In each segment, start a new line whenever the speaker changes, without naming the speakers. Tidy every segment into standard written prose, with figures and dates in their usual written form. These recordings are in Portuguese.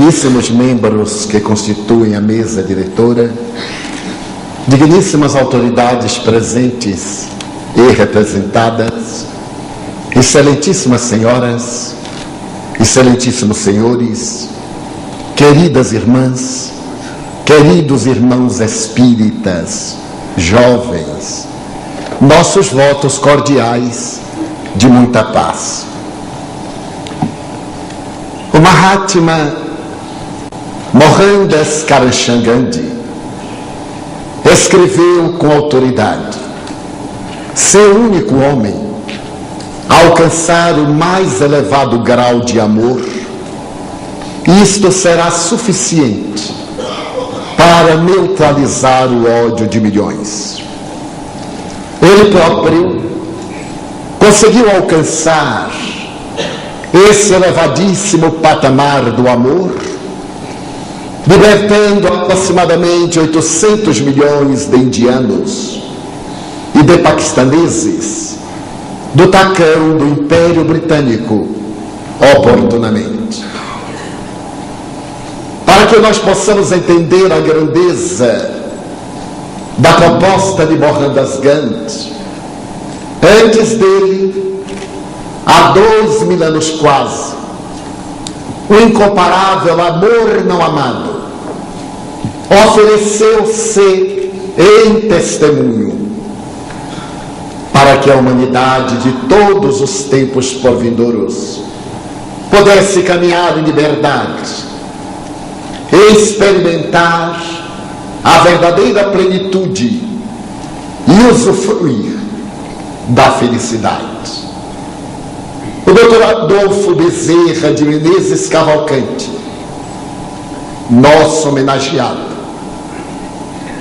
digníssimos membros que constituem a mesa diretora, digníssimas autoridades presentes e representadas, excelentíssimas senhoras, excelentíssimos senhores, queridas irmãs, queridos irmãos espíritas, jovens, nossos votos cordiais de muita paz. O Mahatma Mohandas Karamchand Gandhi escreveu com autoridade: ser o único homem a alcançar o mais elevado grau de amor, isto será suficiente para neutralizar o ódio de milhões. Ele próprio conseguiu alcançar esse elevadíssimo patamar do amor, libertando aproximadamente 800 milhões de indianos e de paquistaneses do tacão do Império Britânico oportunamente. Para que nós possamos entender a grandeza da proposta de Mohandas Gandhi, antes dele, há 2.000 anos quase, o incomparável amor não amado ofereceu-se em testemunho para que a humanidade de todos os tempos por vindouros pudesse caminhar em liberdade e experimentar a verdadeira plenitude e usufruir da felicidade. O Dr. Adolfo Bezerra de Menezes Cavalcante, nosso homenageado,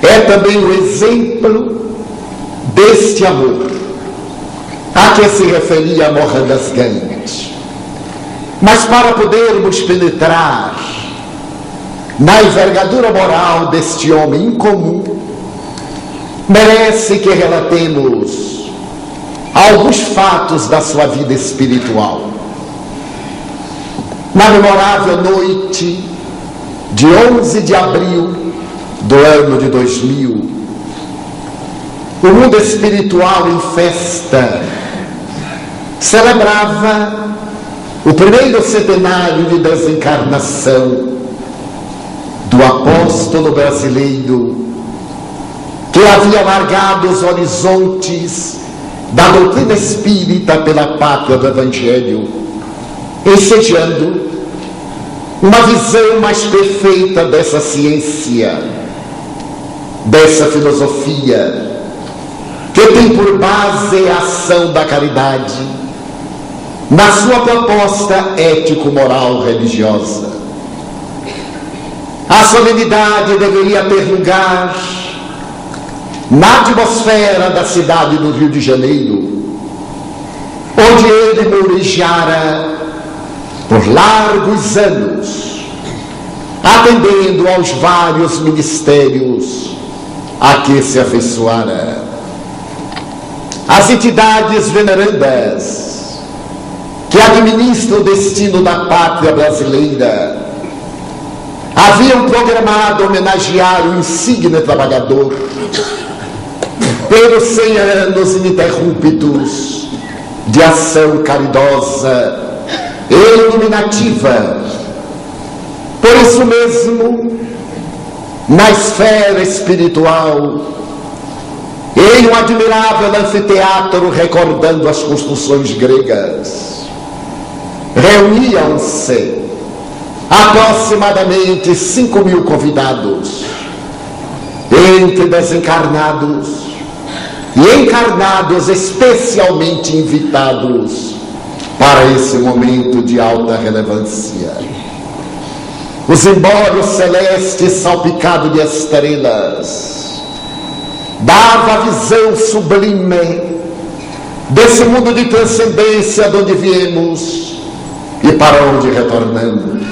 é também o exemplo deste amor a que se referia Mohandas Gandhi. Mas para podermos penetrar na envergadura moral deste homem incomum, merece que relatemos alguns fatos da sua vida espiritual. Na memorável noite de 11 de abril do ano de 2000, o mundo espiritual em festa celebrava o primeiro centenário de desencarnação do apóstolo brasileiro que havia largado os horizontes da doutrina espírita pela pátria do Evangelho, ensejando uma visão mais perfeita dessa ciência, dessa filosofia, que tem por base a ação da caridade na sua proposta ético-moral religiosa. A solenidade deveria ter lugar na atmosfera da cidade do Rio de Janeiro, onde ele mourejara por largos anos, atendendo aos vários ministérios a que se afeiçoara. As entidades venerandas que administram o destino da pátria brasileira haviam programado homenagear o insigne trabalhador pelos 100 anos ininterruptos de ação caridosa e iluminativa. Por isso mesmo, na esfera espiritual, em um admirável anfiteatro recordando as construções gregas, reuniam-se aproximadamente 5.000 convidados, entre desencarnados e encarnados especialmente invitados para esse momento de alta relevância. O zimbório celeste salpicado de estrelas dava a visão sublime desse mundo de transcendência de onde viemos e para onde retornamos.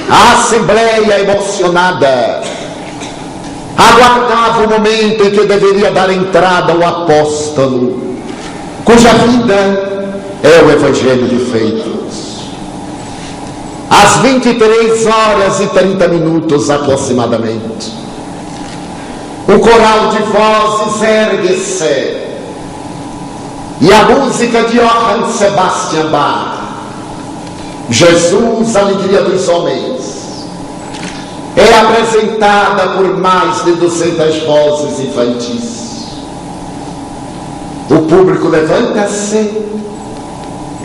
A assembleia emocionada aguardava o momento em que deveria dar entrada ao apóstolo, cuja vida é o Evangelho de Freitas. às 23h30 aproximadamente, o coral de vozes ergue-se e a música de Johann Sebastian Bach, Jesus, alegria dos homens, é apresentada por mais de 200 vozes infantis. O público levanta-se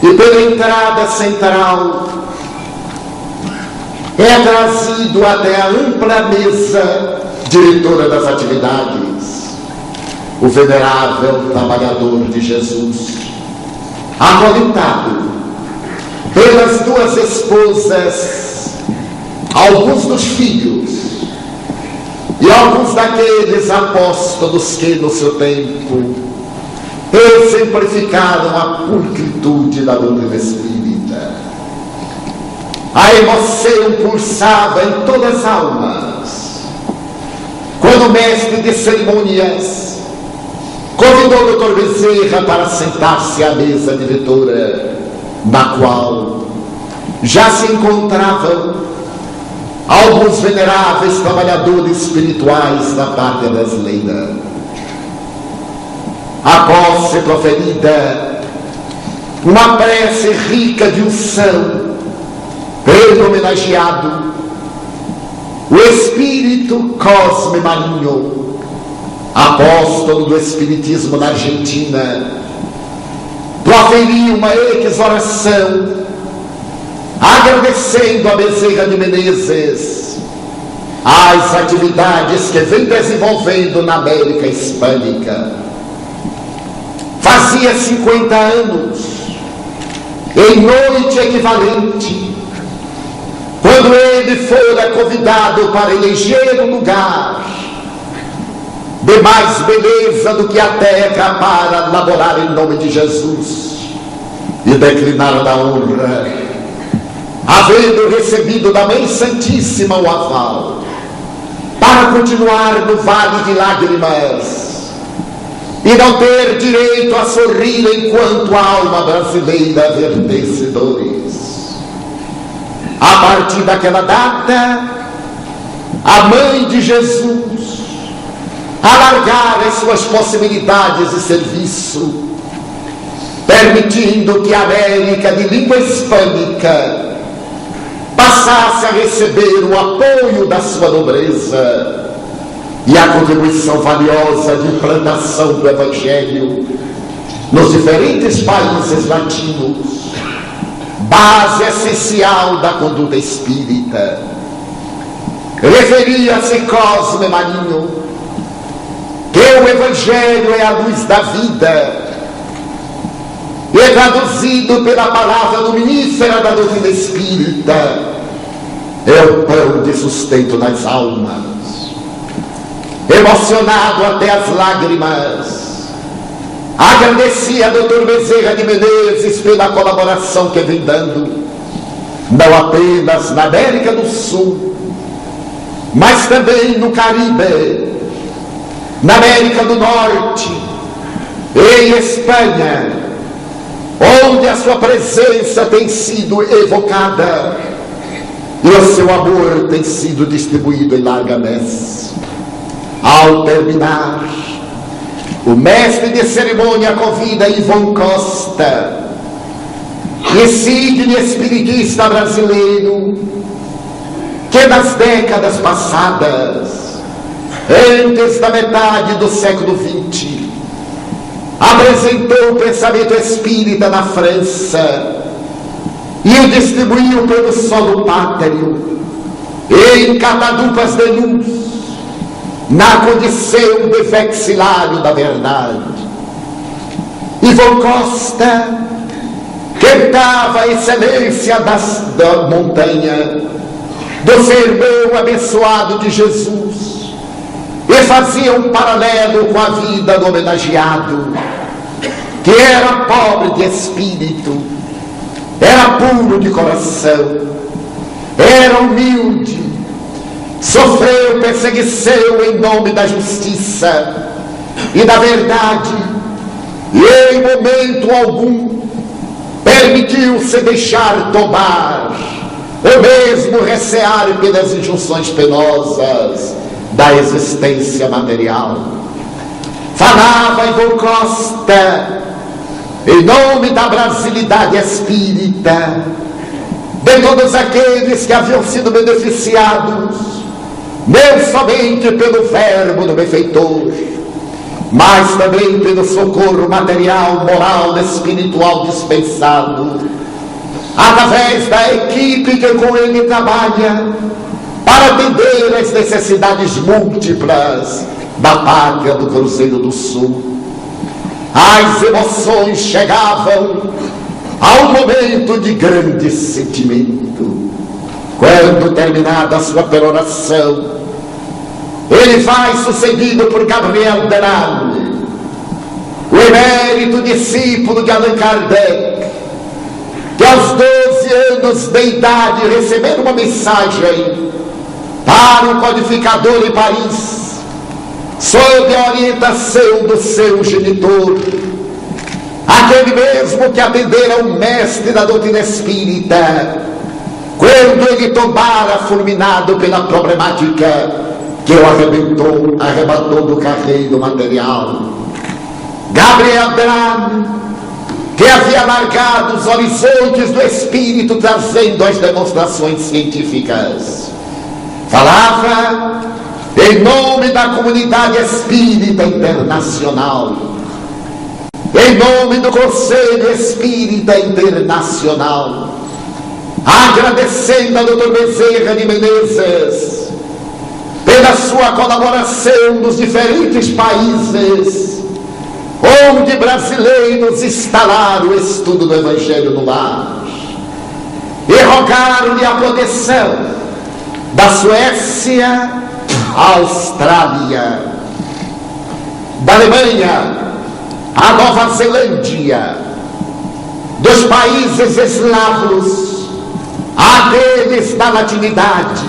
e pela entrada central é trazido até a ampla mesa diretora das atividades o venerável trabalhador de Jesus, acolhitado pelas duas esposas, alguns dos filhos e alguns daqueles apóstolos que no seu tempo exemplificaram a pulcritude da doutrina espírita. A emoção pulsava em todas as almas quando o mestre de cerimônias convidou o Dr. Bezerra para sentar-se à mesa diretora, na qual já se encontravam alguns veneráveis trabalhadores espirituais da pátria brasileira. Após ser proferida uma prece rica de unção pelo homenageado, o espírito Cosme Marinho, apóstolo do espiritismo na Argentina, proferiu uma exortação agradecendo a Bezerra de Menezes as atividades que vem desenvolvendo na América Hispânica. Fazia 50 anos, em noite equivalente, quando ele fora convidado para eleger um lugar de mais beleza do que a terra para laborar em nome de Jesus e declinar da honra, havendo recebido da Mãe Santíssima o aval para continuar no Vale de Lágrimas e não ter direito a sorrir enquanto a alma brasileira vertesse dores. A partir daquela data, a Mãe de Jesus alargara as suas possibilidades de serviço, permitindo que a América de língua hispânica passasse a receber o apoio da sua nobreza e a contribuição valiosa de implantação do Evangelho nos diferentes países latinos, base essencial da conduta espírita. Referia-se Cosme Marinho que o Evangelho é a luz da vida, e traduzido pela palavra luminífera da doutrina espírita, é o pão de sustento das almas. Emocionado até as lágrimas, agradecia a Dr. Bezerra de Menezes pela colaboração que vem dando, não apenas na América do Sul, mas também no Caribe, na América do Norte, em Espanha, onde a sua presença tem sido evocada e o seu amor tem sido distribuído em larga messe. Ao terminar, o mestre de cerimônia convida Ivon Costa, insigne espiritista brasileiro, que nas décadas passadas, antes da metade do século XX, apresentou o pensamento espírita na França e o distribuiu pelo solo pátrio em catadupas de luz, na condição de vexilário da verdade. Ivon Costa cantava a excelência da montanha, do sermão abençoado de Jesus, e fazia um paralelo com a vida do homenageado, que era pobre de espírito, era puro de coração, era humilde, sofreu perseguição em nome da justiça e da verdade, e em momento algum permitiu-se deixar tomar ou mesmo recear pelas injunções penosas da existência material. Falava Ivor Costa, em nome da brasilidade espírita, de todos aqueles que haviam sido beneficiados, não somente pelo verbo do benfeitor, mas também pelo socorro material, moral, espiritual dispensado, através da equipe que com ele trabalha, para atender as necessidades múltiplas da pátria do Cruzeiro do Sul. As emoções chegavam a um momento de grande sentimento, quando, terminada a sua peroração, ele vai sucedido por Gabriel Denard, o emérito discípulo de Allan Kardec, que aos 12 anos de idade recebeu uma mensagem para o codificador em Paris, sob a orientação do seu genitor, aquele mesmo que atendera o mestre da doutrina espírita, quando ele tombara fulminado pela problemática que o arrebatou do carreiro material. Gabriel Denard, que havia largado os horizontes do espírito, trazendo as demonstrações científicas, falava em nome da comunidade espírita internacional, em nome do Conselho Espírita Internacional, agradecendo a Dr. Bezerra de Menezes pela sua colaboração nos diferentes países onde brasileiros instalaram o estudo do Evangelho no lar, e rogaram-lhe a proteção da Suécia, Austrália, da Alemanha, a Nova Zelândia, dos países eslavos, aqueles da latinidade.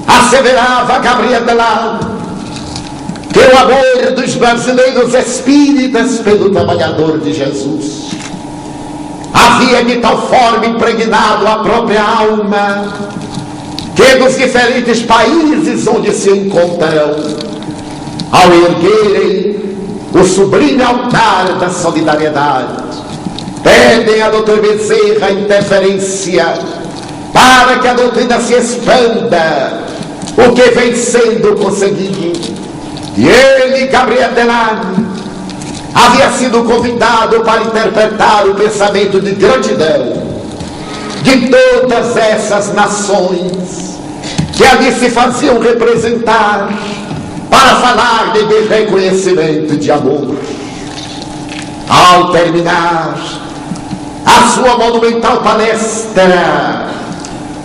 Asseverava Gabriel Denard que o amor dos brasileiros espíritas pelo trabalhador de Jesus havia de tal forma impregnado a própria alma, que nos diferentes países onde se encontram, ao erguerem o sublime altar da solidariedade, pedem a Dr. Bezerra a interferência para que a doutrina se expanda, o que vem sendo conseguido. E ele, Gabriel Denard, havia sido convidado para interpretar o pensamento de gratidão de todas essas nações que ali se faziam representar, para falar de reconhecimento de amor. Ao terminar a sua monumental palestra,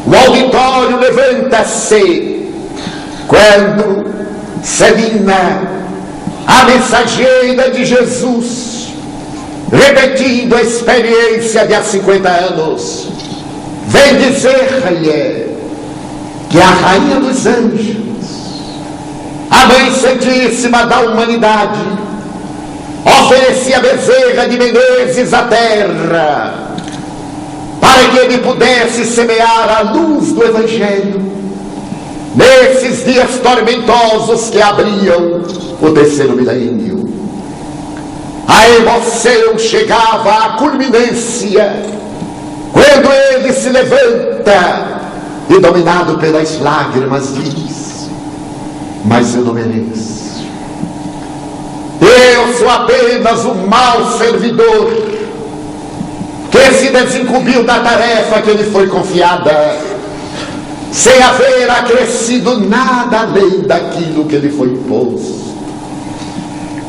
o auditório levanta-se, quando Celina, a mensageira de Jesus, repetindo a experiência de há 50 anos, vem dizer-lhe que a Rainha dos Anjos, a Mãe Santíssima da Humanidade, oferecia a Bezerra de Menezes à terra, para que ele pudesse semear a luz do Evangelho nesses dias tormentosos que abriam o terceiro milênio. A emoção chegava à culminância quando ele se levanta e, dominado pelas lágrimas, diz: mas eu não mereço, eu sou apenas um mau servidor que se desincumbiu da tarefa que lhe foi confiada, sem haver acrescido nada além daquilo que lhe foi imposto.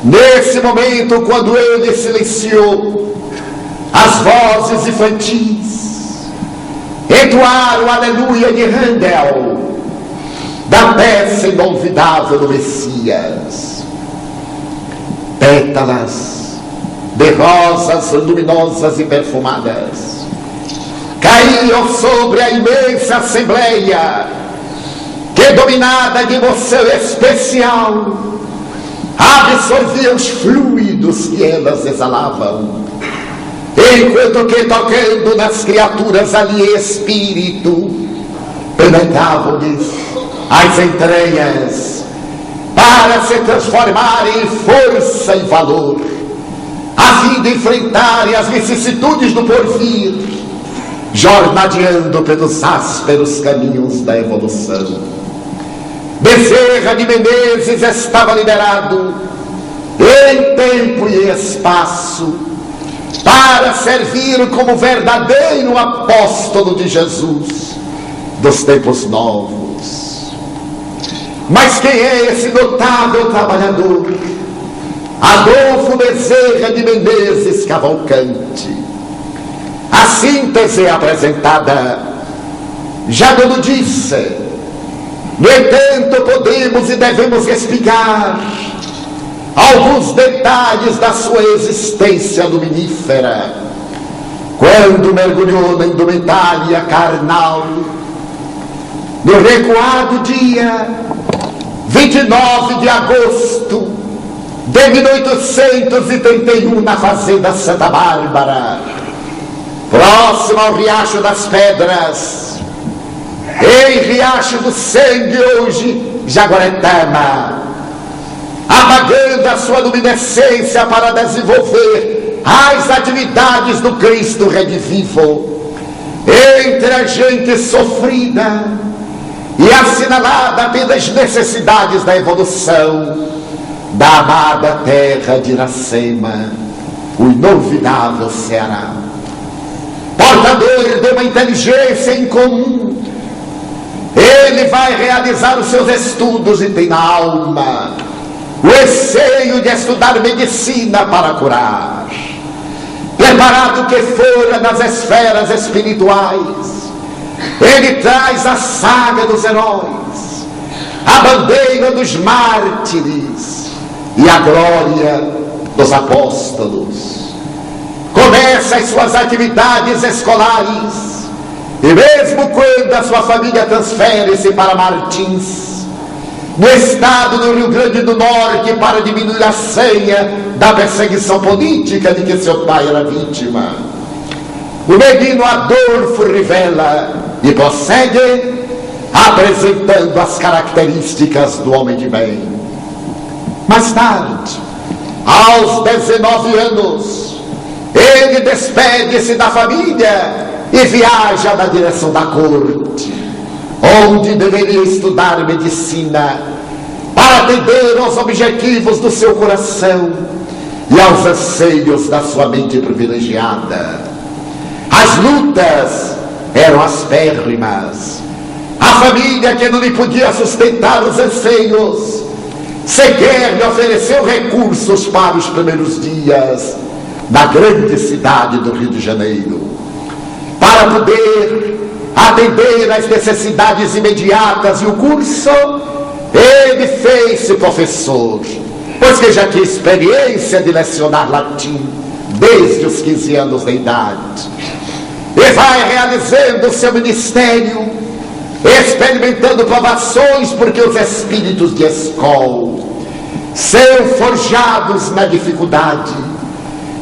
Nesse momento, quando ele silenciou as vozes infantis, entoaram o Aleluia de Handel, da peça inolvidável do Messias. Pétalas de rosas luminosas e perfumadas caíam sobre a imensa assembleia, que, dominada de emoção especial, absorvia os fluidos que elas exalavam. enquanto que tocando nas criaturas ali espírito, penetravam-lhes as entranhas para se transformarem em força e valor, a fim de enfrentarem as vicissitudes do porvir, jornadeando pelos ásperos caminhos da evolução. Bezerra de Menezes estava liberado em tempo e espaço para servir como verdadeiro apóstolo de Jesus dos tempos novos. Mas quem é esse notável trabalhador? Adolfo Bezerra de Menezes Cavalcante. A síntese é apresentada. Já quando disse, no entanto, podemos e devemos explicar alguns detalhes da sua existência luminífera. Quando mergulhou na indumentária carnal, no recuado dia 29 de agosto de 1831, na fazenda Santa Bárbara, próximo ao Riacho das Pedras, em Riacho do Sangue, hoje Jaguaretama, apagando a sua luminescência para desenvolver as atividades do Cristo redivivo entre a gente sofrida e assinalada pelas necessidades da evolução da amada terra de Iracema, o inovidável Ceará. Portador de uma inteligência incomum, ele vai realizar os seus estudos e tem na alma o anseio de estudar medicina para curar. Preparado que fora nas esferas espirituais, ele traz a saga dos heróis, a bandeira dos mártires e a glória dos apóstolos. Começa as suas atividades escolares, e mesmo quando a sua família transfere-se para Martins, no estado do Rio Grande do Norte, para diminuir a senha da perseguição política de que seu pai era vítima, o menino Adolfo revela e prossegue apresentando as características do homem de bem. Mais tarde, aos 19 anos, ele despede-se da família e viaja na direção da corte, onde deveria estudar medicina para atender aos objetivos do seu coração e aos anseios da sua mente privilegiada. As lutas eram aspérrimas. A família, que não lhe podia sustentar os anseios, sequer lhe ofereceu recursos para os primeiros dias na grande cidade do Rio de Janeiro, para poder atender às necessidades imediatas. E o curso, ele fez-se professor, pois que já tinha experiência de lecionar latim desde os 15 anos de idade, e vai realizando o seu ministério, experimentando provações, porque os espíritos de escola são forjados na dificuldade,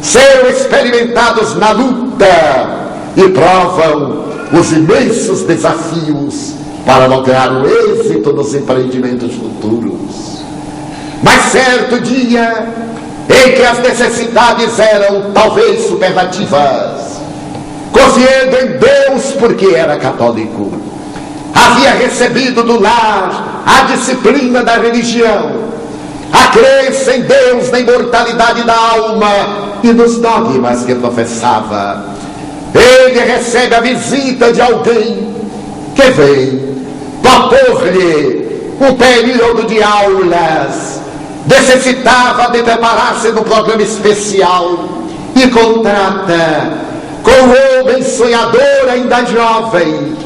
são experimentados na luta e provam os imensos desafios para lograr o êxito nos empreendimentos futuros. Mas certo dia, em que as necessidades eram talvez superlativas, confiando em Deus porque era católico, havia recebido do lar a disciplina da religião, a crença em Deus, na imortalidade da alma e nos dogmas que professava. Ele recebe a visita de alguém que vem propor-lhe um período de aulas. Necessitava de preparar-se no programa especial e contrata com o homem sonhador ainda jovem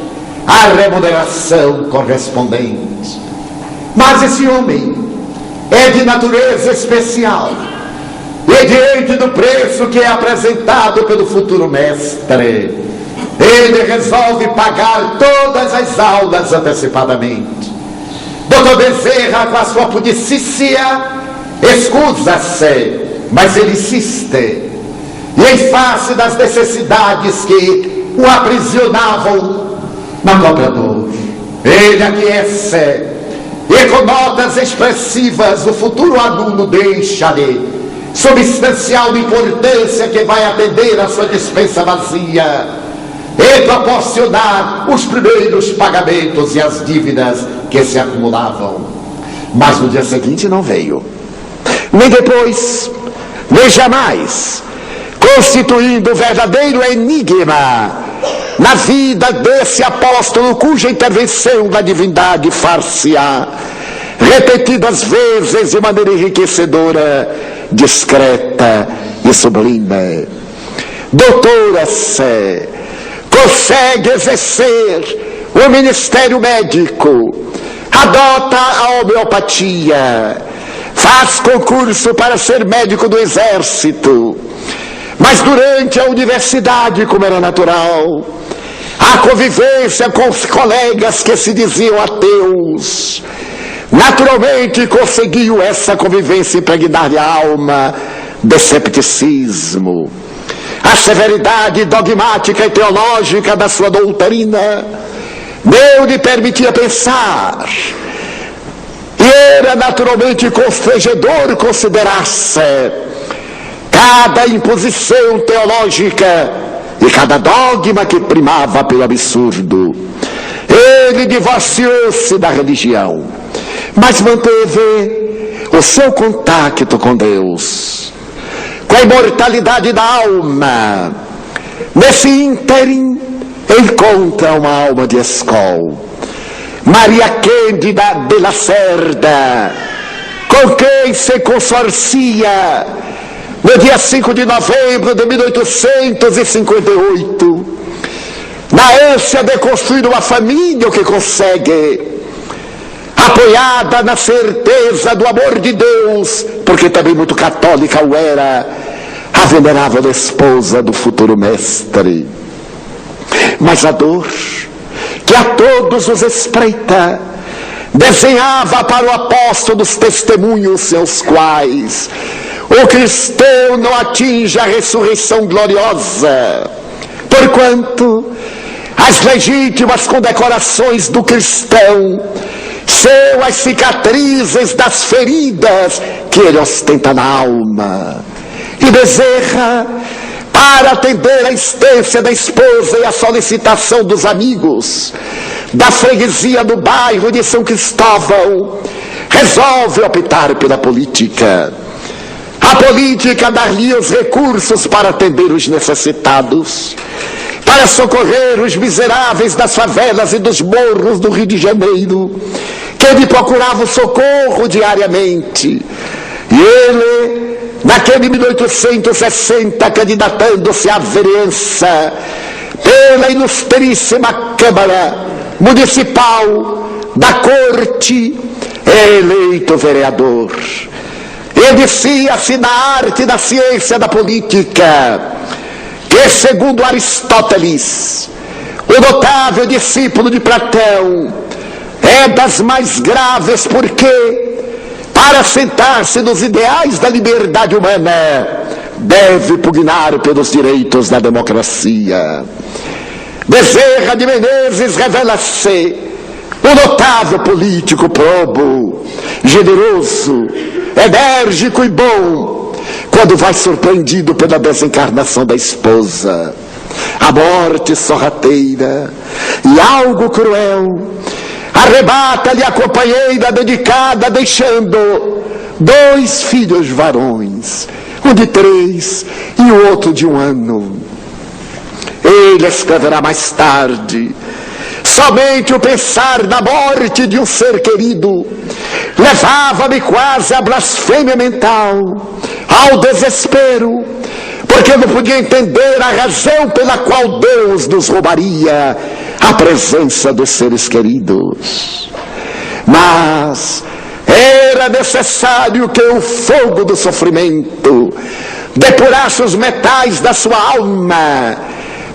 a remuneração correspondente. Mas esse homem é de natureza especial, e diante do preço que é apresentado pelo futuro mestre, ele resolve pagar todas as aulas antecipadamente. Dr. Bezerra, com a sua pudicícia, escusa-se, mas ele insiste. E em face das necessidades que o aprisionavam na própria dor, ele aquece e com notas expressivas o futuro aluno deixa-lhe substancial importância que vai atender a sua dispensa vazia e proporcionar os primeiros pagamentos e as dívidas que se acumulavam. Mas no dia seguinte não veio, nem depois, nem jamais, constituindo o verdadeiro enigma na vida desse apóstolo cuja intervenção da divindade far-se-á repetidas vezes de maneira enriquecedora, discreta e sublime. Doutora-se, consegue exercer o ministério médico, adota a homeopatia, faz concurso para ser médico do exército, mas durante a universidade, como era natural, a convivência com os colegas que se diziam ateus, naturalmente conseguiu essa convivência impregnar-lhe a alma de cepticismo. A severidade dogmática e teológica da sua doutrina não lhe permitia pensar, e era naturalmente constrangedor considerar-se cada imposição teológica e cada dogma que primava pelo absurdo. Ele divorciou-se da religião, mas manteve o seu contato com Deus, com a imortalidade da alma. Nesse ínterim encontra uma alma de escol, Maria Cândida de Lacerda, com quem se consorcia no dia 5 de novembro de 1858, na ânsia de construir uma família que consegue, apoiada na certeza do amor de Deus, porque também muito católica o era, a venerável esposa do futuro mestre. Mas a dor que a todos os espreita desenhava para o apóstolo os testemunhos seus quais o cristão não atinge a ressurreição gloriosa, porquanto as legítimas condecorações do cristão são as cicatrizes das feridas que ele ostenta na alma, e Bezerra, para atender a instância da esposa e a solicitação dos amigos da freguesia do bairro de São Cristóvão, resolve optar pela política. A política dar-lhe os recursos para atender os necessitados, para socorrer os miseráveis das favelas e dos morros do Rio de Janeiro, que lhe procuravam socorro diariamente. E ele, naquele 1860, candidatando-se à vereança pela ilustríssima Câmara Municipal da Corte, é eleito vereador. Inicia-se na arte da ciência da política, que, segundo Aristóteles, o notável discípulo de Platão, é das mais graves, porque, para sentar-se nos ideais da liberdade humana, deve pugnar pelos direitos da democracia. Bezerra de Menezes revela-se um notável político probo, generoso, enérgico e bom, quando vai surpreendido pela desencarnação da esposa. A morte sorrateira e algo cruel arrebata-lhe a companheira dedicada, deixando 2 filhos varões, um de 3 e o outro de 1 ano. Ele escreverá mais tarde: somente o pensar na morte de um ser querido levava-me quase à blasfêmia mental, ao desespero, porque eu não podia entender a razão pela qual Deus nos roubaria a presença dos seres queridos. Mas era necessário que o fogo do sofrimento depurasse os metais da sua alma,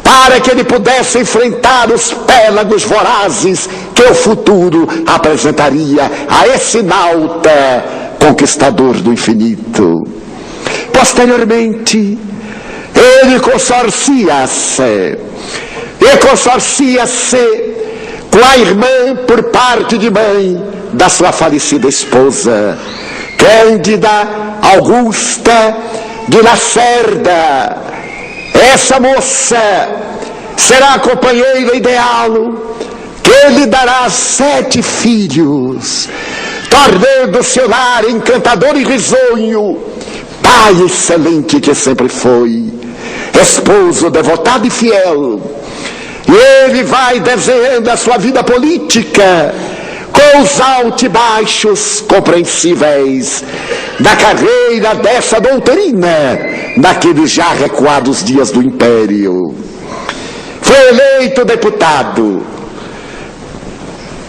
para que ele pudesse enfrentar os pélagos vorazes que o futuro apresentaria a esse nauta conquistador do infinito. Posteriormente, Ele consorcia-se com a irmã por parte de mãe da sua falecida esposa, Cândida Augusta de Lacerda. Essa moça será a companheira ideal que lhe dará 7 filhos, tornando seu lar encantador e risonho, pai excelente que sempre foi, esposo devotado e fiel. E ele vai desenhando a sua vida política com os altos e baixos compreensíveis da carreira dessa doutrina naqueles já recuados dias do Império. Foi eleito deputado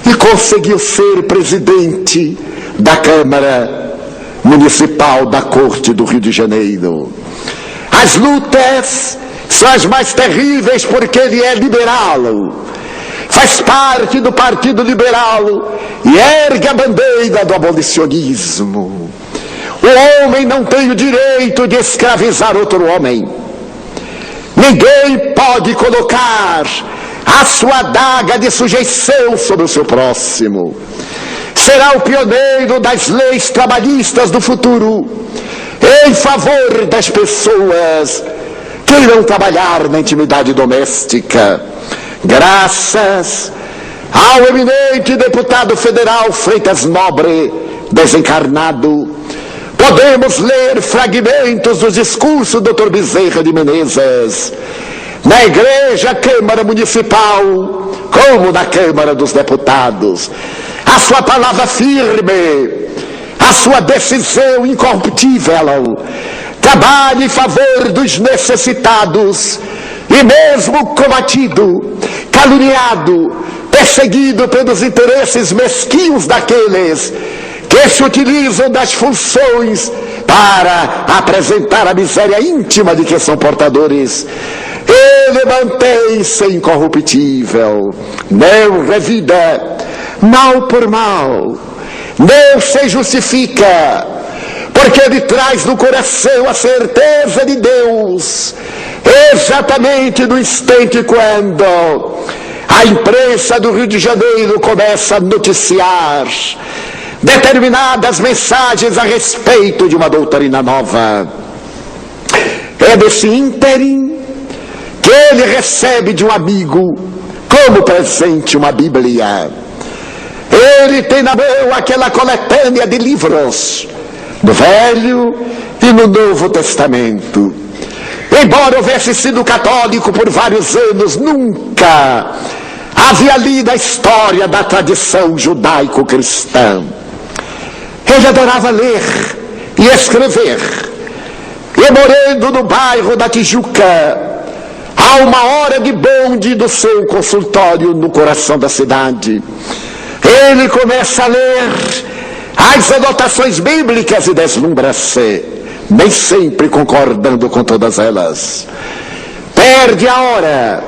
e conseguiu ser presidente da Câmara Municipal da Corte do Rio de Janeiro. As lutas são as mais terríveis porque ele é liberal, faz parte do Partido Liberal e ergue a bandeira do abolicionismo. O homem não tem o direito de escravizar outro homem. Ninguém pode colocar a sua adaga de sujeição sobre o seu próximo. Será o pioneiro das leis trabalhistas do futuro, em favor das pessoas que irão trabalhar na intimidade doméstica. Graças ao eminente deputado federal Freitas Nobre, desencarnado, podemos ler fragmentos dos discursos do Dr. Bezerra de Menezes na Igreja Câmara Municipal, como na Câmara dos Deputados. A sua palavra firme, a sua decisão incorruptível, trabalha em favor dos necessitados e mesmo combatido, caluniado, perseguido pelos interesses mesquinhos daqueles que se utilizam das funções para apresentar a miséria íntima de que são portadores. Ele mantém-se incorruptível, não revida mal por mal, não se justifica, porque ele traz no coração a certeza de Deus, exatamente no instante quando a imprensa do Rio de Janeiro começa a noticiar determinadas mensagens a respeito de uma doutrina nova. É desse ínterim que ele recebe de um amigo como presente uma Bíblia. Ele tem na mão aquela coletânea de livros no Velho e no Novo Testamento. Embora houvesse sido católico por vários anos, nunca havia lido a história da tradição judaico-cristã. Ele adorava ler e escrever. E morando no bairro da Tijuca, a 1 hora de bonde do seu consultório no coração da cidade, ele começa a ler as anotações bíblicas e deslumbra-se, nem sempre concordando com todas elas. Perde a hora,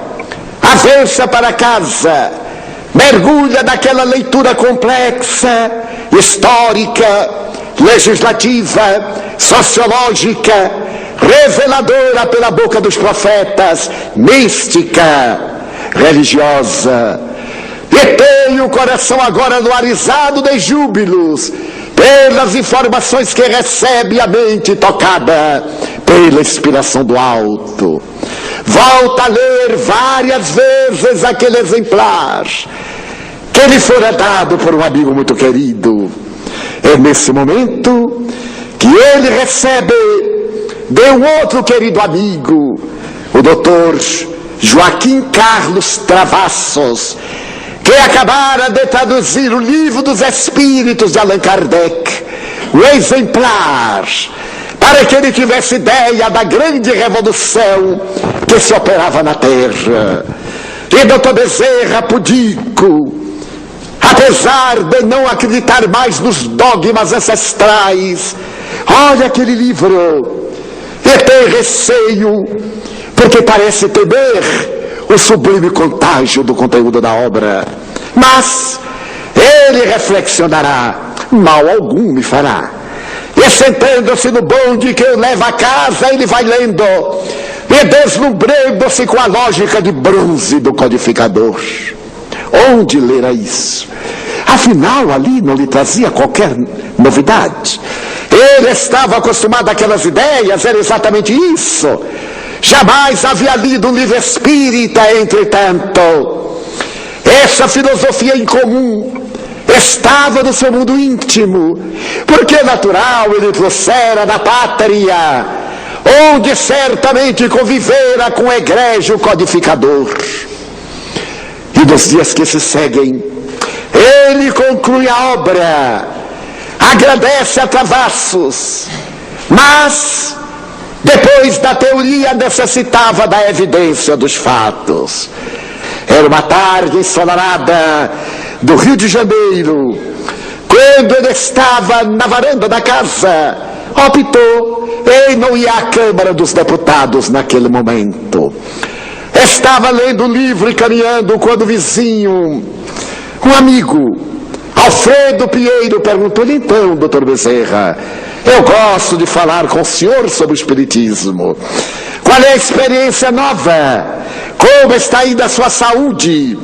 avança para casa, mergulha naquela leitura complexa, histórica, legislativa, sociológica, reveladora pela boca dos profetas, mística, religiosa. E tem o coração agora luarizado de júbilos pelas informações que recebe a mente tocada pela inspiração do alto. Volta a ler várias vezes aquele exemplar que lhe fora dado por um amigo muito querido. É nesse momento que ele recebe de um outro querido amigo, o doutor Joaquim Carlos Travassos, que acabara de traduzir o Livro dos Espíritos de Allan Kardec, o exemplar, para que ele tivesse ideia da grande revolução que se operava na Terra. E doutor Bezerra pudico, apesar de não acreditar mais nos dogmas ancestrais, olha aquele livro e tem receio, porque parece temer o sublime contágio do conteúdo da obra. Mas ele reflexionará: mal algum me fará. E sentando-se no bonde que eu levo a casa, ele vai lendo. e deslumbrando-se com a lógica de bronze do codificador. Onde lera isso? Afinal, ali não lhe trazia qualquer novidade. Ele estava acostumado àquelas ideias, era exatamente isso. Jamais havia lido um livro espírita, entretanto. Essa filosofia incomum estava no seu mundo íntimo, porque é natural ele trouxera da pátria, onde certamente convivera com o egrégio codificador. E nos dias que se seguem, ele conclui a obra, agradece a travassos, mas depois da teoria necessitava da evidência dos fatos. Era uma tarde ensolarada do Rio de Janeiro, quando ele estava na varanda da casa, optou em não ir à Câmara dos Deputados naquele momento. Estava lendo um livro e caminhando quando o vizinho, um amigo, Alfredo Pinheiro, perguntou-lhe: então, doutor Bezerra, eu gosto de falar com o senhor sobre o espiritismo. Qual é a experiência nova? Como está indo a sua saúde?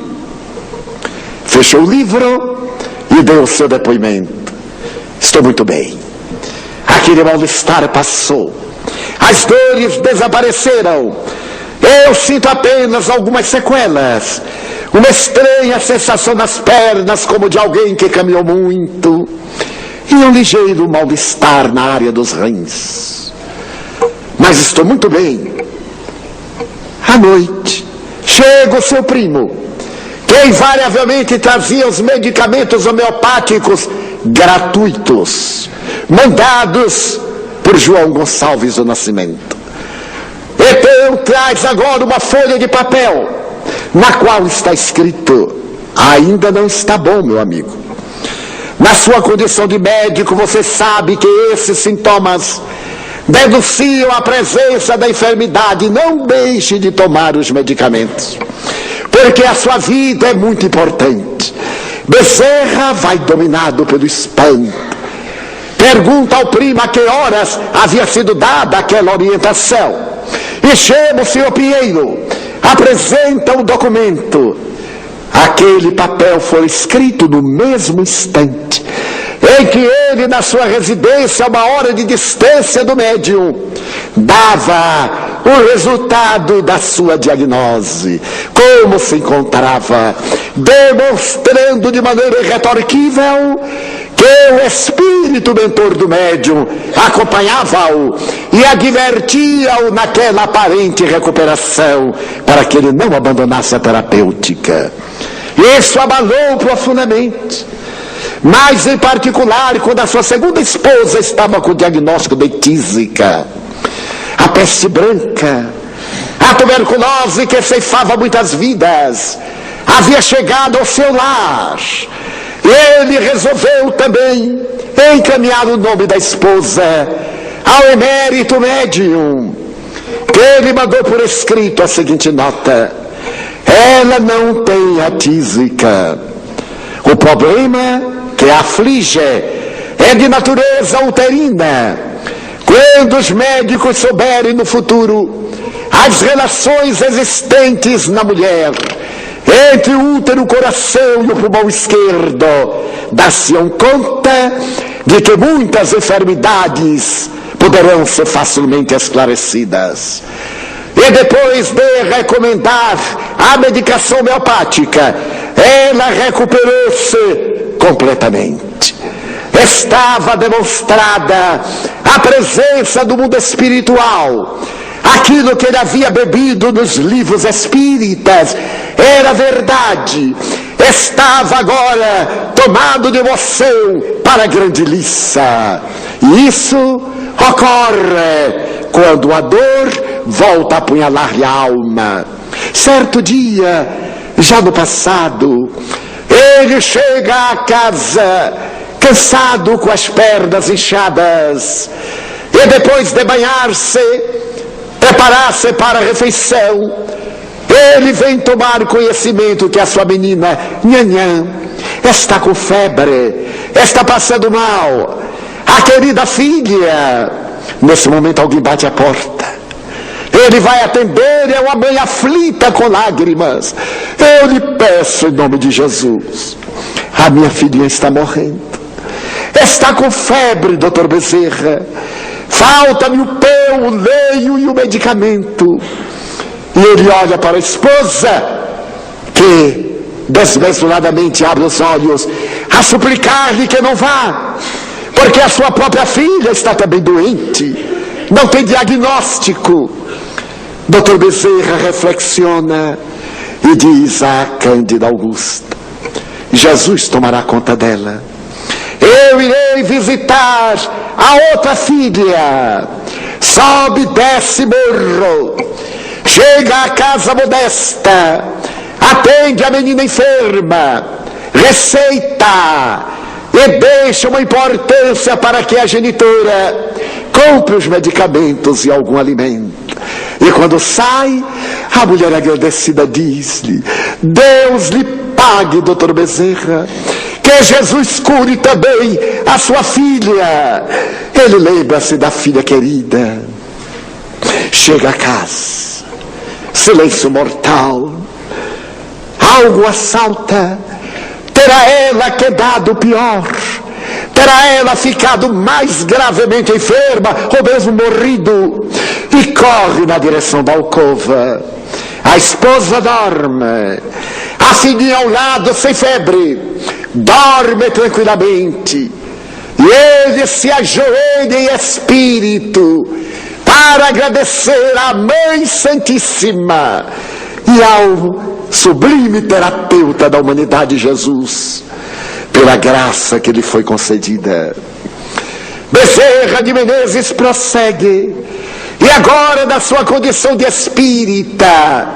Fechou o livro e deu o seu depoimento. Estou muito bem. Aquele mal-estar passou. As dores desapareceram. Eu sinto apenas algumas sequelas. Uma estranha sensação nas pernas, como de alguém que caminhou muito. E um ligeiro mal-estar na área dos rins. Mas estou muito bem. À noite, chega o seu primo, que invariavelmente trazia os medicamentos homeopáticos gratuitos, mandados por João Gonçalves do Nascimento. Então traz agora uma folha de papel, na qual está escrito: ainda não está bom, meu amigo. Na sua condição de médico, você sabe que esses sintomas denunciam a presença da enfermidade. Não deixe de tomar os medicamentos, porque a sua vida é muito importante. Bezerra vai dominado pelo espanto. Pergunta ao primo a que horas havia sido dada aquela orientação. E chama o senhor Pinheiro, apresenta o documento. Aquele papel foi escrito no mesmo instante em que ele, na sua residência, a uma hora de distância do médium, dava o resultado da sua diagnose, como se encontrava, demonstrando de maneira irretorquível que o espírito mentor do médium acompanhava-o e advertia-o naquela aparente recuperação, para que ele não abandonasse a terapêutica. Isso abalou profundamente, mas em particular quando a sua segunda esposa estava com o diagnóstico de tísica, a peste branca, a tuberculose que ceifava muitas vidas, havia chegado ao seu lar. Ele resolveu também encaminhar o nome da esposa ao emérito médium, que ele mandou por escrito a seguinte nota: ela não tem a tísica. O problema que a aflige é de natureza uterina. Quando os médicos souberem no futuro as relações existentes na mulher entre o útero, o coração e o pulmão esquerdo, dar-se-ão conta de que muitas enfermidades poderão ser facilmente esclarecidas. E depois de recomendar a medicação homeopática, ela recuperou-se completamente. Estava demonstrada a presença do mundo espiritual. Aquilo que ele havia bebido nos livros espíritas era verdade. Estava agora tomado de emoção para a grande liça. E isso ocorre quando a dor volta a apunhalar-lhe a alma. Certo dia, já no passado, ele chega à casa cansado, com as pernas inchadas, e depois de banhar-se, preparar-se para a refeição, ele vem tomar conhecimento que a sua menina Nhanhã está com febre, está passando mal. A querida filha. Nesse momento alguém bate à porta. Ele vai atender, é uma mãe aflita com lágrimas. Eu lhe peço em nome de Jesus, a minha filhinha está morrendo, está com febre, doutor Bezerra, falta-me o pão, o leio e o medicamento. E ele olha para a esposa, que desmesuradamente abre os olhos, a suplicar-lhe que não vá, porque a sua própria filha está também doente, não tem diagnóstico. Doutor Bezerra reflexiona e diz a Cândida Augusta: Jesus tomará conta dela. Eu irei visitar a outra filha. Sobe, desce morro, chega à casa modesta, atende a menina enferma, receita e deixa uma importância para que a genitora compre os medicamentos e algum alimento. E quando sai, a mulher agradecida diz-lhe: Deus lhe pague, doutor Bezerra, que Jesus cure também a sua filha. Ele lembra-se da filha querida. Chega a casa, silêncio mortal, algo assalta. Terá ela quedado pior? Terá ela ficado mais gravemente enferma ou mesmo morrido? E corre na direção da alcova. A esposa dorme, a filhinha ao lado sem febre, dorme tranquilamente. E ele se ajoelha em espírito para agradecer à Mãe Santíssima e ao sublime terapeuta da humanidade, Jesus, pela graça que lhe foi concedida. Bezerra de Menezes prossegue, e agora na sua condição de espírita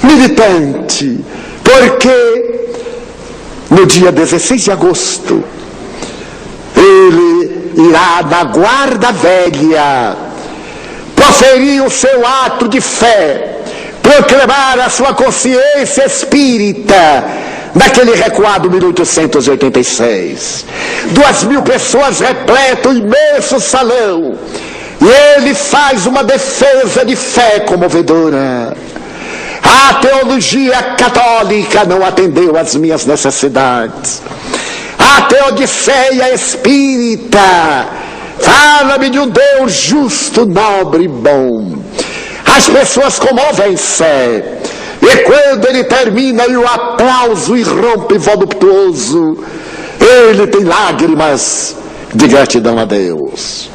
militante, porque no dia 16 de agosto ele irá na Guarda Velha proferir o seu ato de fé, proclamar a sua consciência espírita naquele recuado 1886. 2.000 pessoas repletam o imenso salão, e ele faz uma defesa de fé comovedora. A teologia católica não atendeu às minhas necessidades. A teodiceia espírita fala-me de um Deus justo, nobre e bom. As pessoas comovem-se, e quando ele termina e o aplauso irrompe voluptuoso, ele tem lágrimas de gratidão a Deus.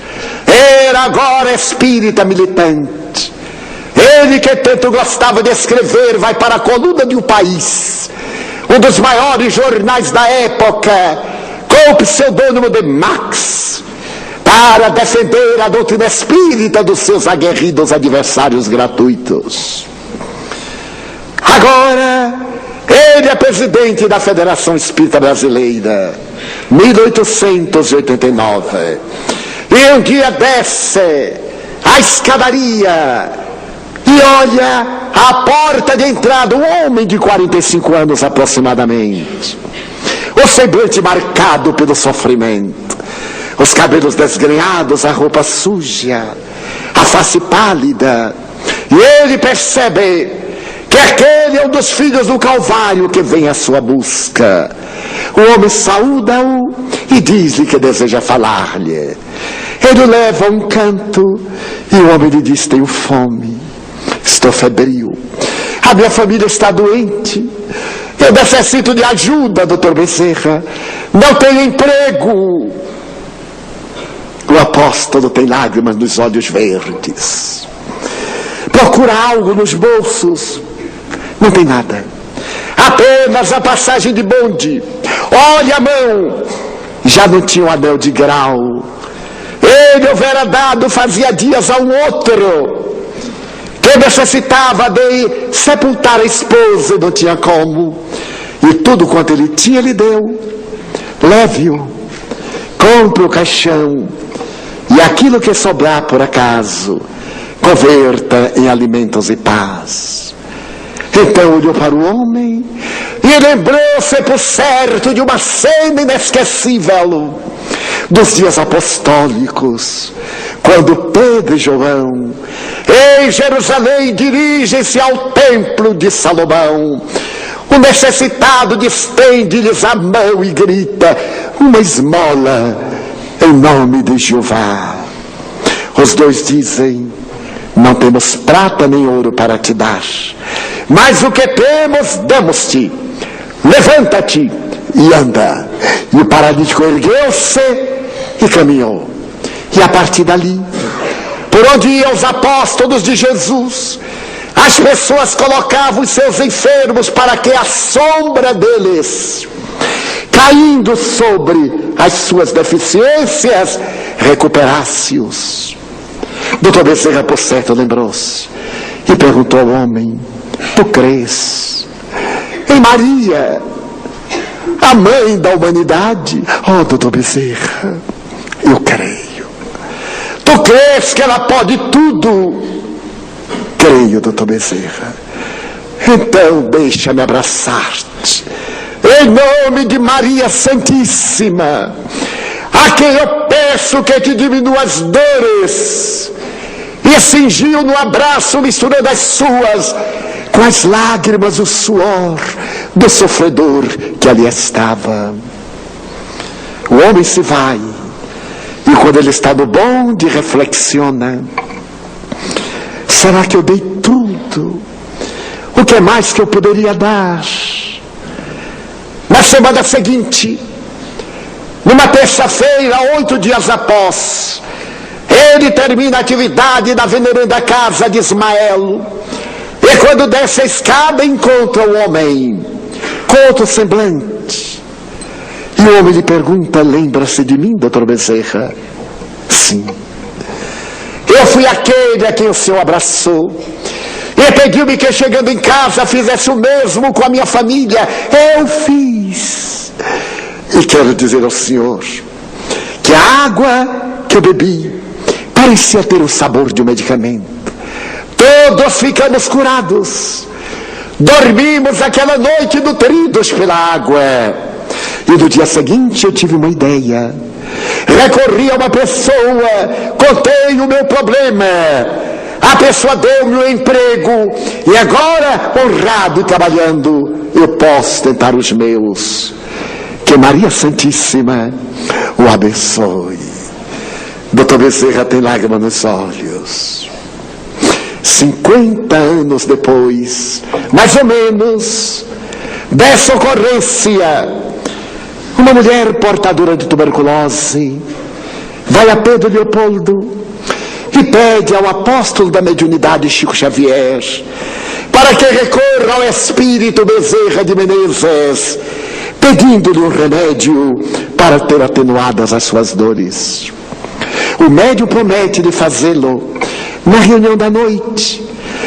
Era agora espírita militante. Ele que tanto gostava de escrever vai para a coluna de O País, um dos maiores jornais da época, com o pseudônimo de Max, para defender a doutrina espírita dos seus aguerridos adversários gratuitos. Agora, ele é presidente da Federação Espírita Brasileira, 1889. E um dia desce a escadaria e olha à porta de entrada um homem de 45 anos aproximadamente. O semblante marcado pelo sofrimento, os cabelos desgrenhados, a roupa suja, a face pálida. E ele percebe que aquele é um dos filhos do Calvário que vem à sua busca. O homem saúda-o e diz-lhe que deseja falar-lhe. Ele o leva a um canto e o homem lhe diz: tenho fome, estou febril, a minha família está doente, eu necessito de ajuda, doutor Bezerra, não tenho emprego. O apóstolo tem lágrimas nos olhos verdes, procura algo nos bolsos, não tem nada, apenas a passagem de bonde. Olha a mão, já não tinha um anel de grau. Ele houvera dado fazia dias a um outro que necessitava de sepultar a esposa e não tinha como, e tudo quanto ele tinha lhe deu. Leve-o, compre o caixão, e aquilo que sobrar por acaso converta em alimentos e paz. Então olhou para o homem e lembrou-se por certo de uma cena inesquecível dos dias apostólicos, quando Pedro e João Em Jerusalém dirigem-se ao templo de Salomão. O necessitado distende-lhes a mão e grita: uma esmola em nome de Jeová. Os dois dizem: não temos prata nem ouro para te dar, mas o que temos damos-te. Levanta-te e anda. E o paralítico ergueu-se e caminhou. E a partir dali, por onde iam os apóstolos de Jesus, as pessoas colocavam os seus enfermos para que a sombra deles, caindo sobre as suas deficiências, recuperasse-os. Doutor Bezerra, por certo, lembrou-se e perguntou ao homem: tu crês em Maria, a mãe da humanidade? Oh, doutor Bezerra, eu creio. Tu crês que ela pode tudo? Creio, doutor Bezerra. Então deixa-me abraçar-te, em nome de Maria Santíssima, a quem eu peço que te diminua as dores. E cingiu no abraço, misturando as suas com as lágrimas, o suor do sofredor que ali estava. O homem se vai, e quando ele está no bonde, reflexiona: será que eu dei tudo? O que mais que eu poderia dar? Na semana seguinte, numa terça-feira, 8 dias após, ele termina a atividade na veneranda casa de Ismael. E quando desce a escada, encontra o homem com outro semblante. E o homem lhe pergunta: lembra-se de mim, doutor Bezerra? Sim. Eu fui aquele a quem o senhor abraçou. E pediu-me que, chegando em casa, fizesse o mesmo com a minha família. Eu fiz. E quero dizer ao senhor que a água que eu bebi parecia ter o sabor de um medicamento. Todos ficamos curados. Dormimos aquela noite nutridos pela água. E no dia seguinte eu tive uma ideia. Recorri a uma pessoa, contei o meu problema. A pessoa deu-me um emprego. E agora, honrado e trabalhando, eu posso tentar os meus. Que Maria Santíssima o abençoe. Doutor Bezerra tem lágrima nos olhos. 50 anos depois, mais ou menos, dessa ocorrência, uma mulher portadora de tuberculose vai a Pedro Leopoldo e pede ao apóstolo da mediunidade, Chico Xavier, para que recorra ao espírito Bezerra de Menezes, pedindo-lhe um remédio para ter atenuadas as suas dores. O médium promete de fazê-lo na reunião da noite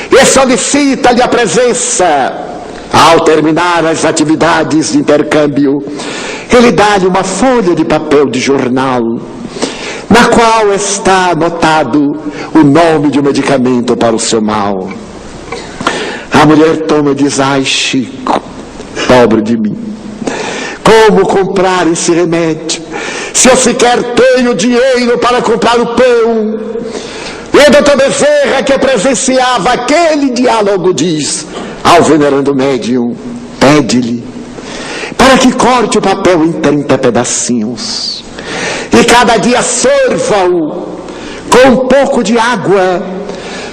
e solicita-lhe a presença. Ao terminar as atividades de intercâmbio, ele dá-lhe uma folha de papel de jornal, na qual está anotado o nome de um medicamento para o seu mal. A mulher toma e diz: ai, Chico, pobre de mim, como comprar esse remédio, se eu sequer tenho dinheiro para comprar o pão? E o doutor Bezerra, que presenciava aquele diálogo, diz ao venerando médium: pede-lhe para que corte o papel em 30 pedacinhos e cada dia sorva-o com um pouco de água,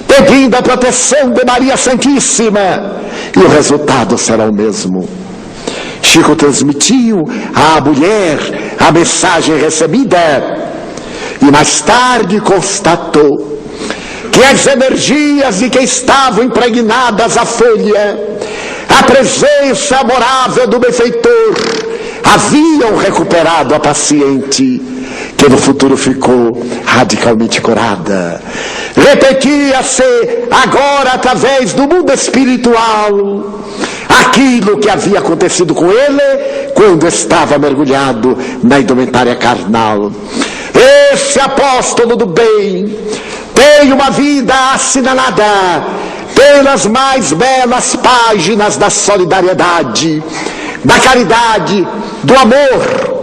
pedindo a proteção de Maria Santíssima, e o resultado será o mesmo. Chico transmitiu à mulher a mensagem recebida e mais tarde constatou que as energias de que estavam impregnadas a folha, a presença amorável do benfeitor, haviam recuperado a paciente, que no futuro ficou radicalmente curada. Repetia-se agora, através do mundo espiritual, aquilo que havia acontecido com ele quando estava mergulhado na indumentária carnal. Esse apóstolo do bem tem uma vida assinalada pelas mais belas páginas da solidariedade, da caridade, do amor.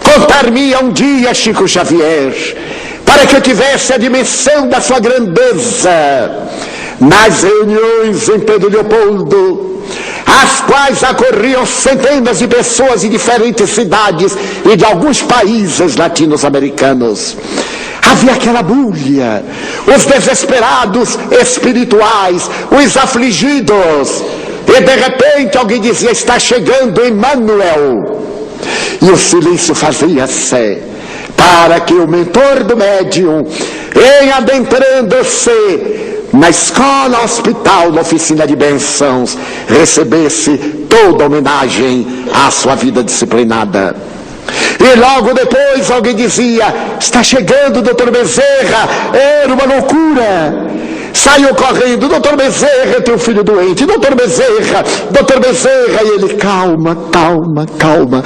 Contar-me um dia, Chico Xavier, para que eu tivesse a dimensão da sua grandeza. Nas reuniões em Pedro Leopoldo, às quais acorriam centenas de pessoas de diferentes cidades e de alguns países latino-americanos, havia aquela bulha, os desesperados espirituais, os afligidos, e de repente alguém dizia: está chegando Emmanuel. E o silêncio fazia-se, para que o mentor do médium, em adentrando-se na escola, hospital, na oficina de bênçãos, recebesse toda a homenagem à sua vida disciplinada. E logo depois alguém dizia: está chegando o doutor Bezerra. Era uma loucura. Saiu correndo: doutor Bezerra, tem um filho doente, doutor Bezerra, e ele: calma, calma, calma,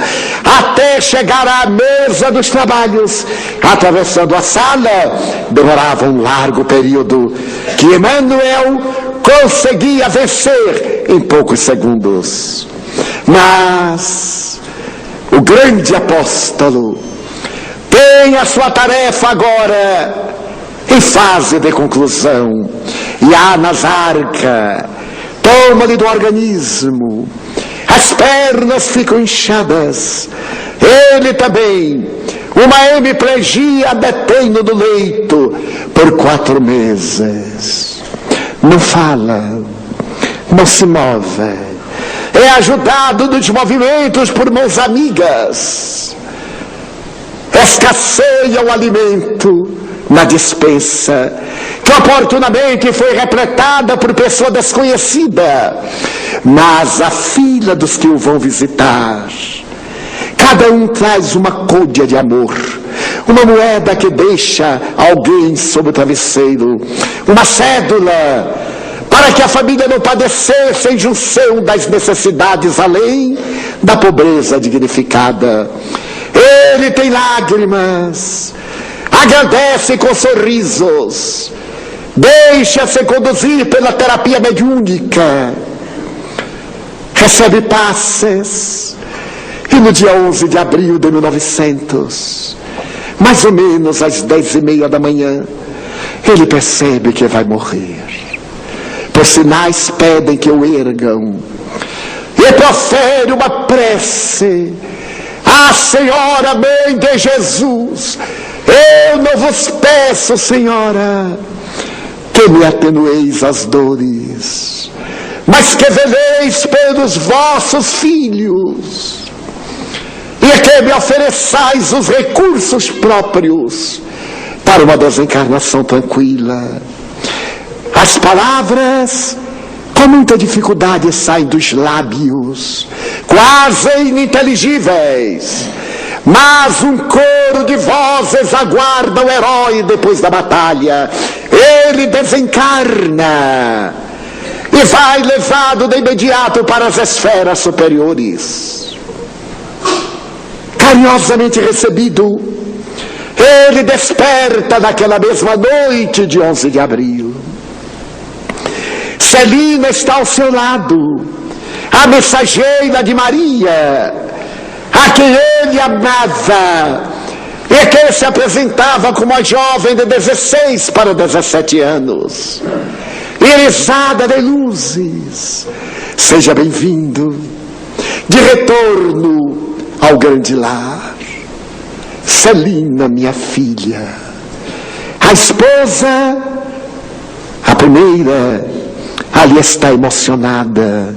até chegar à mesa dos trabalhos. Atravessando a sala, demorava um largo período, que Emmanuel conseguia vencer em poucos segundos. Mas o grande apóstolo tem a sua tarefa agora em fase de conclusão, e a nasarca toma-lhe do organismo, as pernas ficam inchadas, ele também, uma hemiplegia detém-no no leito por 4 meses, não fala, não se move, é ajudado nos movimentos por mãos amigas, escasseia o alimento na despensa, que oportunamente foi repletada por pessoa desconhecida, mas a fila dos que o vão visitar, cada um traz uma côdea de amor, uma moeda que deixa alguém sob o travesseiro, uma cédula, para que a família não padecesse em junção das necessidades além da pobreza dignificada. Ele tem lágrimas, agradece com sorrisos, deixa-se conduzir pela terapia mediúnica, recebe passes, e no dia 11 de abril de 1900, mais ou menos às 10h30 da manhã, ele percebe que vai morrer. Por sinais pedem que o ergam, e profere uma prece à Senhora Mãe de Jesus: eu não vos peço, Senhora, que me atenueis as dores, mas que veleis pelos vossos filhos, e que me ofereçais os recursos próprios para uma desencarnação tranquila. As palavras com muita dificuldade saem dos lábios, quase ininteligíveis, mas um coro de vozes aguarda o herói depois da batalha. Ele desencarna e vai levado de imediato para as esferas superiores. Carinhosamente recebido, ele desperta naquela mesma noite de 11 de abril. Celina está ao seu lado, a mensageira de Maria, a quem ele amava, e que se apresentava como uma jovem de 16 para 17 anos, irisada de luzes. Seja bem-vindo, de retorno ao grande lar. Celina, minha filha, a esposa, a primeira, ali está emocionada,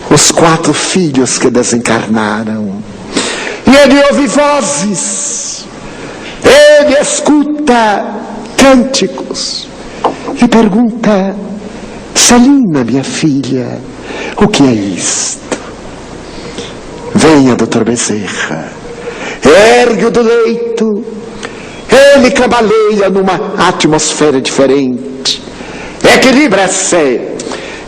os 4 filhos que desencarnaram, e ele ouve vozes, ele escuta cânticos, e pergunta: Celina, minha filha, o que é isto? Venha, doutor Bezerra. Ergue-o do leito, ele trabalha numa atmosfera diferente, equilibra-se,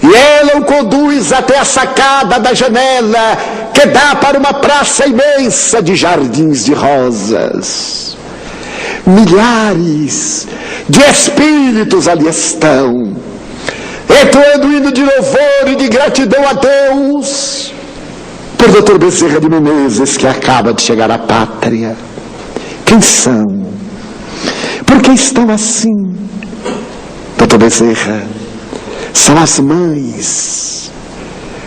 e ela o conduz até a sacada da janela que dá para uma praça imensa de jardins de rosas. Milhares de espíritos ali estão, entoando hino de louvor e de gratidão a Deus por Dr. Bezerra de Menezes, que acaba de chegar à pátria. Quem são? Por que estão assim? Doutor Bezerra, são as mães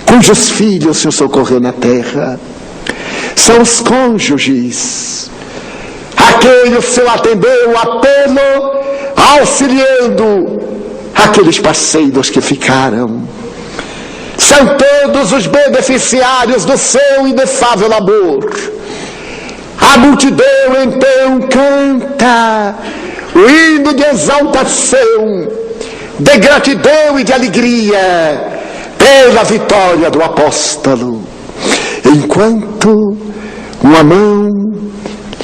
cujos filhos se socorreu na terra. São os cônjuges, aquele o Senhor atendeu o apelo, auxiliando aqueles parceiros que ficaram. São todos os beneficiários do seu inefável amor. A multidão então canta o hino de exaltação, de gratidão e de alegria pela vitória do apóstolo, enquanto uma mão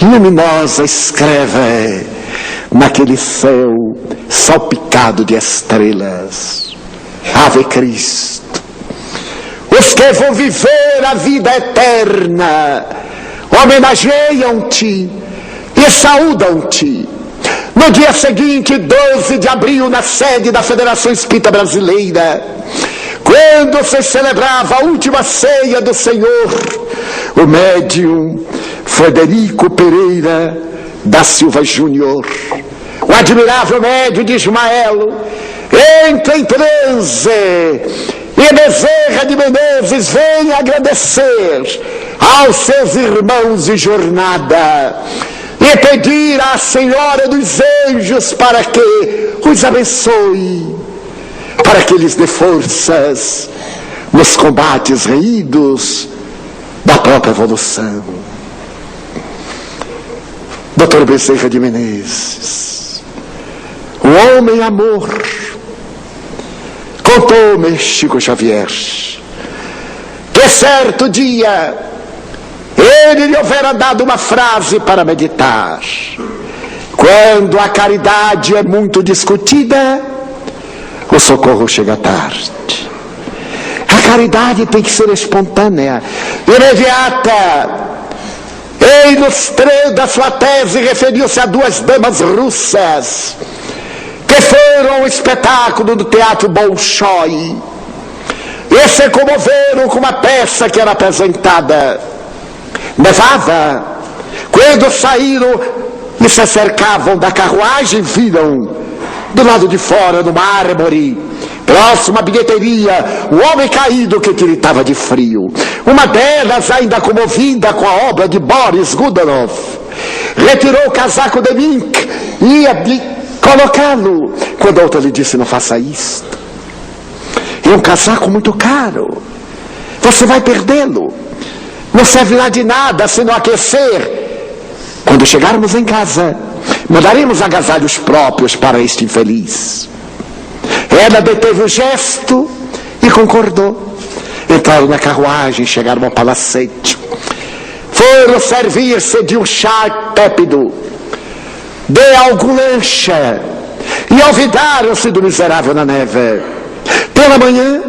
luminosa escreve naquele céu salpicado de estrelas: Ave Cristo. Os que vão viver a vida eterna homenageiam-te e saúdam-te. No dia seguinte, 12 de abril, na sede da Federação Espírita Brasileira, quando se celebrava a última ceia do Senhor, o médium Frederico Pereira da Silva Júnior, o admirável médium de Ismael, entra em transe e Bezerra de Menezes vem agradecer aos seus irmãos de jornada e pedir à Senhora dos Anjos para que os abençoe, para que lhes dê forças nos combates reídos da própria evolução. Doutor Bezerra de Menezes, o homem amor, contou-me Chico Xavier que certo dia ele lhe houvera dado uma frase para meditar: quando a caridade é muito discutida, o socorro chega tarde. A caridade tem que ser espontânea, imediata. Ele, ilustrando a sua tese, referiu-se a duas damas russas que foram ao espetáculo do Teatro Bolshoi e se comoveram com uma peça que era apresentada. Nevava. Quando saíram e se acercavam da carruagem, viram do lado de fora, no mármore, próximo à bilheteria, o homem caído que gritava de frio. Uma delas, ainda comovida com a obra de Boris Godunov, retirou o casaco de mink e ia colocá-lo, quando a outra lhe disse: não faça isto, é um casaco muito caro, você vai perdê-lo, não serve lá de nada se não aquecer. Quando chegarmos em casa, mandaremos agasalhos próprios para este infeliz. Ela deteve o gesto e concordou. Entraram na carruagem, chegaram ao palacete, foram servir-se de um chá tépido, de algum lanche, e olvidaram-se do miserável na neve. Pela manhã,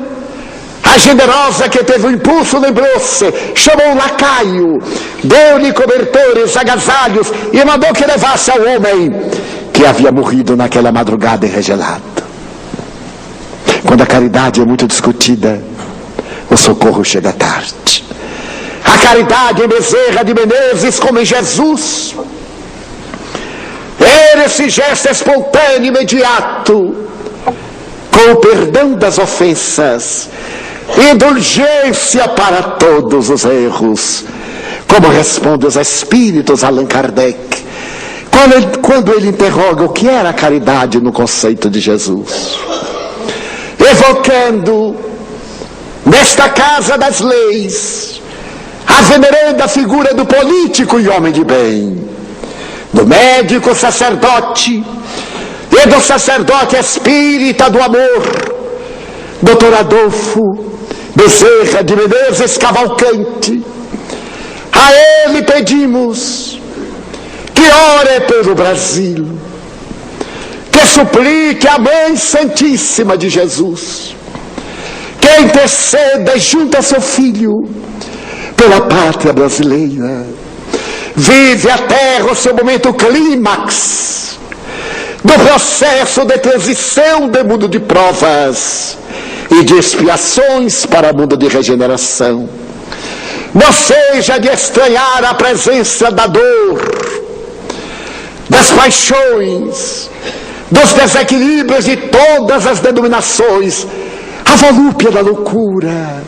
a generosa que teve o impulso lembrou-se, chamou um lacaio, deu-lhe cobertores, agasalhos e mandou que levasse ao homem que havia morrido naquela madrugada enregelada. Quando a caridade é muito discutida, o socorro chega tarde. A caridade em Bezerra de Menezes, como em Jesus, era esse gesto espontâneo, imediato, com o perdão das ofensas, indulgência para todos os erros, como responde os espíritos Allan Kardec, quando ele interroga o que era a caridade no conceito de Jesus, evocando nesta casa das leis a veneranda figura do político e homem de bem, do médico sacerdote e do sacerdote espírita do amor, Dr. Adolfo Bezerra de Menezes Cavalcante. A ele pedimos que ore pelo Brasil, que suplique a Mãe Santíssima de Jesus, que interceda junto a seu Filho pela pátria brasileira. Vive a terra o seu momento clímax do processo de transição do mundo de provas e de expiações para o mundo de regeneração. Não seja de estranhar a presença da dor, das paixões, dos desequilíbrios de todas as denominações, a volúpia da loucura.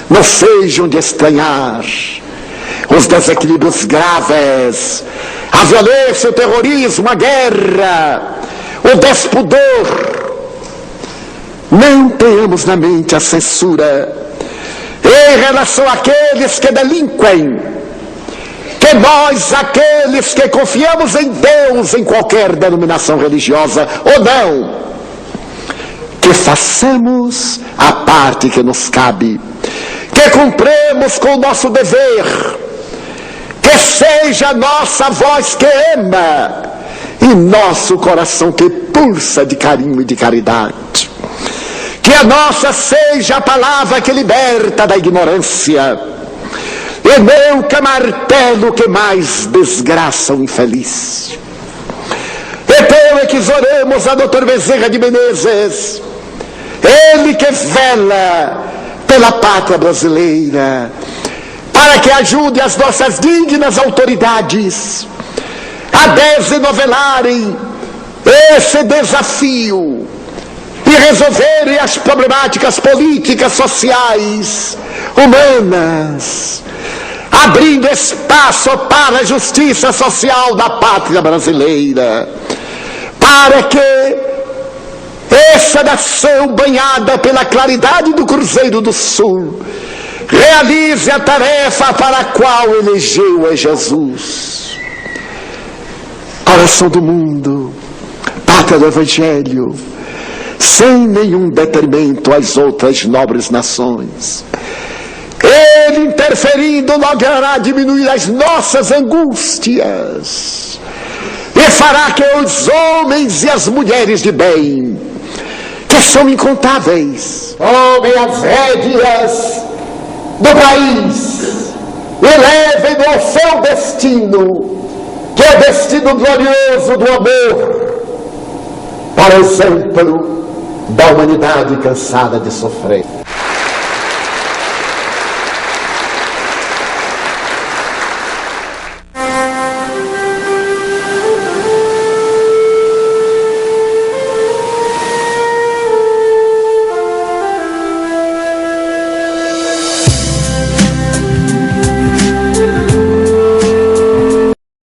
Não sejam de estranhar os desequilíbrios graves, a violência, o terrorismo, a guerra, o despudor. Não tenhamos na mente a censura em relação àqueles que delinquem, que nós, aqueles que confiamos em Deus, em qualquer denominação religiosa ou não, que façamos a parte que nos cabe, que cumpramos com o nosso dever, que seja a nossa voz que ama e nosso coração que pulsa de carinho e de caridade. Que a nossa seja a palavra que liberta da ignorância, e não que martelo que mais desgraça o infeliz. Então é que oremos a Dr. Bezerra de Menezes, ele que vela pela pátria brasileira, para que ajude as nossas dignas autoridades a desenovelarem esse desafio e resolverem as problemáticas políticas, sociais, humanas, abrindo espaço para a justiça social da pátria brasileira, para que essa nação banhada pela claridade do Cruzeiro do Sul realize a tarefa para a qual elegeu a Jesus. Coração do mundo, pátria do Evangelho, sem nenhum detrimento às outras nobres nações. Ele, interferindo, logrará diminuir as nossas angústias e fará que os homens e as mulheres de bem, que são incontáveis, tomem as rédeas do país e levem-no ao seu destino, que é o destino glorioso do amor, para o exemplo da humanidade cansada de sofrer.